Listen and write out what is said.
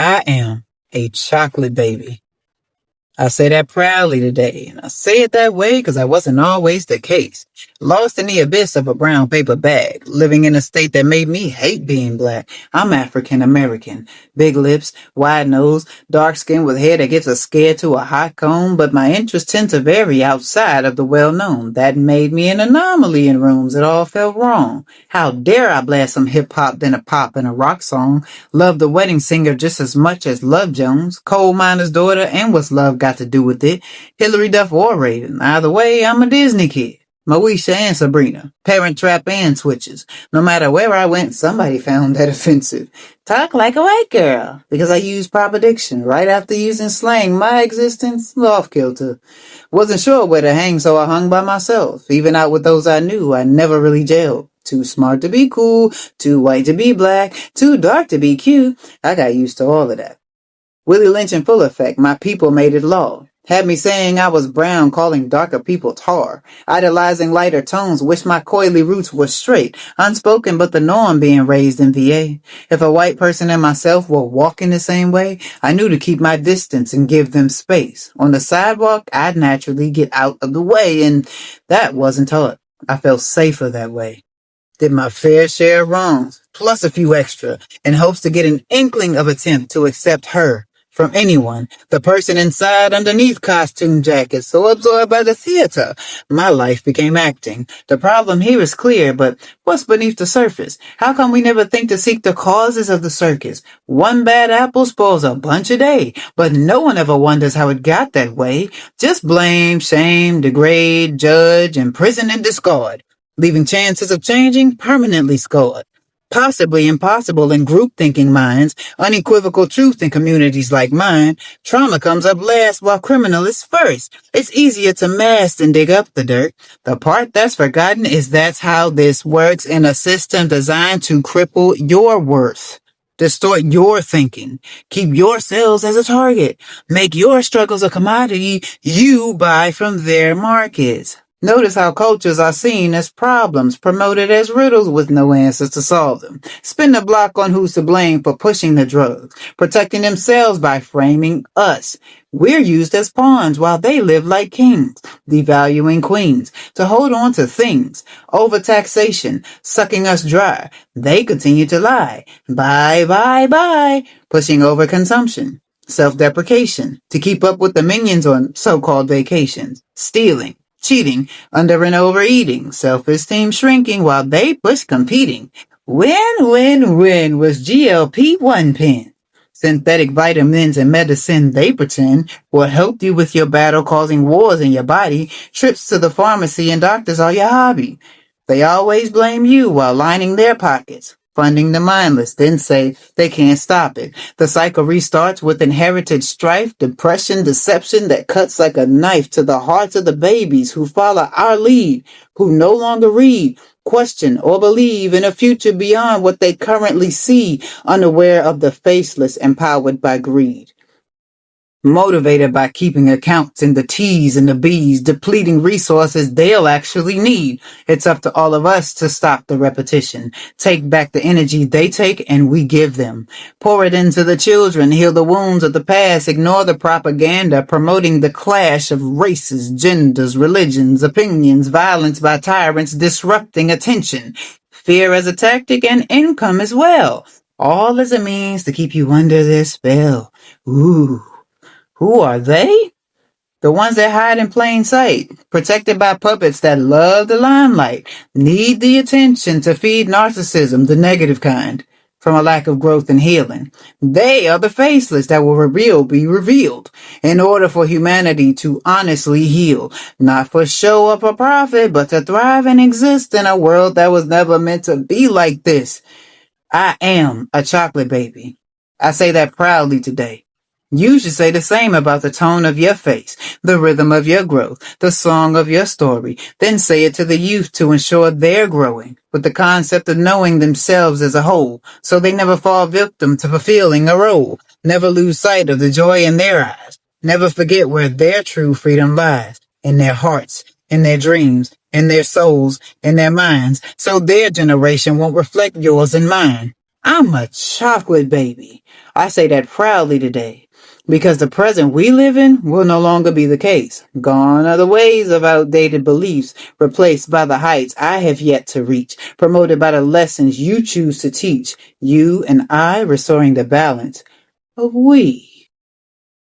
I am a chocolate baby. I say that proudly today, and I say it that way because I wasn't always the case. Lost in the abyss of a brown paper bag, living in a state that made me hate being black. I'm African American. Big lips, wide nose, dark skin with hair that gives a scare to a hot comb, but my interests tend to vary outside of the well-known. That made me an anomaly in rooms that all felt wrong. How dare I blast some hip-hop, then a pop and a rock song? Love the wedding singer just as much as Love Jones, coal miner's daughter, and what's love got to do with it? Hillary Duff or Raven. Either way, I'm a Disney kid. Moesha and Sabrina. Parent Trap and Switches. No matter where I went, somebody found that offensive. Talk like a white girl. Because I used proper diction. Right after using slang, my existence, off kilter. Wasn't sure where to hang, so I hung by myself. Even out with those I knew, I never really gelled. Too smart to be cool, too white to be black, too dark to be cute. I got used to all of that. Willie Lynch in full effect, my people made it law. Had me saying I was brown, calling darker people tar. Idolizing lighter tones, wish my coily roots were straight. Unspoken but the norm being raised in VA. If a white person and myself were walking the same way, I knew to keep my distance and give them space. On the sidewalk, I'd naturally get out of the way, and that wasn't taught. I felt safer that way. Did my fair share of wrongs, plus a few extra, in hopes to get an inkling of attempt to accept her from anyone, the person inside underneath costume jackets, so absorbed by the theater. My life became acting. The problem here is clear, but what's beneath the surface? How come we never think to seek the causes of the circus? One bad apple spoils a bunch a day, but no one ever wonders how it got that way. Just blame, shame, degrade, judge, imprison, and discard, leaving chances of changing permanently scarred. Possibly impossible in group-thinking minds, unequivocal truth in communities like mine. Trauma comes up last while criminal is first. It's easier to mask than dig up the dirt. The part that's forgotten is that's how this works in a system designed to cripple your worth, distort your thinking, keep yourselves as a target, make your struggles a commodity you buy from their markets. Notice how cultures are seen as problems, promoted as riddles with no answers to solve them. Spin the block on who's to blame for pushing the drugs, protecting themselves by framing us. We're used as pawns while they live like kings, devaluing queens, to hold on to things. Overtaxation, sucking us dry. They continue to lie. Bye, bye, bye. Pushing overconsumption. Self-deprecation, to keep up with the minions on so-called vacations. Stealing. Cheating, under and overeating, self-esteem shrinking while they push competing. Win was GLP-1 pen. Synthetic vitamins and medicine they pretend will help you with your battle causing wars in your body. Trips to the pharmacy and doctors are your hobby. They always blame you while lining their pockets. Funding the mindless, then say they can't stop it. The cycle restarts with inherited strife, depression, deception that cuts like a knife to the hearts of the babies who follow our lead, who no longer read, question, or believe in a future beyond what they currently see, unaware of the faceless empowered by greed. Motivated by keeping accounts in the T's and the B's, depleting resources they'll actually need. It's up to all of us to stop the repetition, take back the energy they take and we give them. Pour it into the children, heal the wounds of the past, ignore the propaganda promoting the clash of races, genders, religions, opinions, violence by tyrants disrupting attention. Fear as a tactic and income as well. All as a means to keep you under their spell. Ooh. Who are they? The ones that hide in plain sight, protected by puppets that love the limelight, need the attention to feed narcissism, the negative kind, from a lack of growth and healing. They are the faceless that will be revealed, in order for humanity to honestly heal, not for show or for profit, but to thrive and exist in a world that was never meant to be like this. I am a chocolate baby. I say that proudly today. You should say the same about the tone of your face, the rhythm of your growth, the song of your story. Then say it to the youth to ensure they're growing with the concept of knowing themselves as a whole, so they never fall victim to fulfilling a role, never lose sight of the joy in their eyes, never forget where their true freedom lies, in their hearts, in their dreams, in their souls, in their minds, so their generation won't reflect yours and mine. I'm a chocolate baby. I say that proudly today, because the present we live in will no longer be the case. Gone are the ways of outdated beliefs, replaced by the heights I have yet to reach, promoted by the lessons you choose to teach. You and I restoring the balance of we.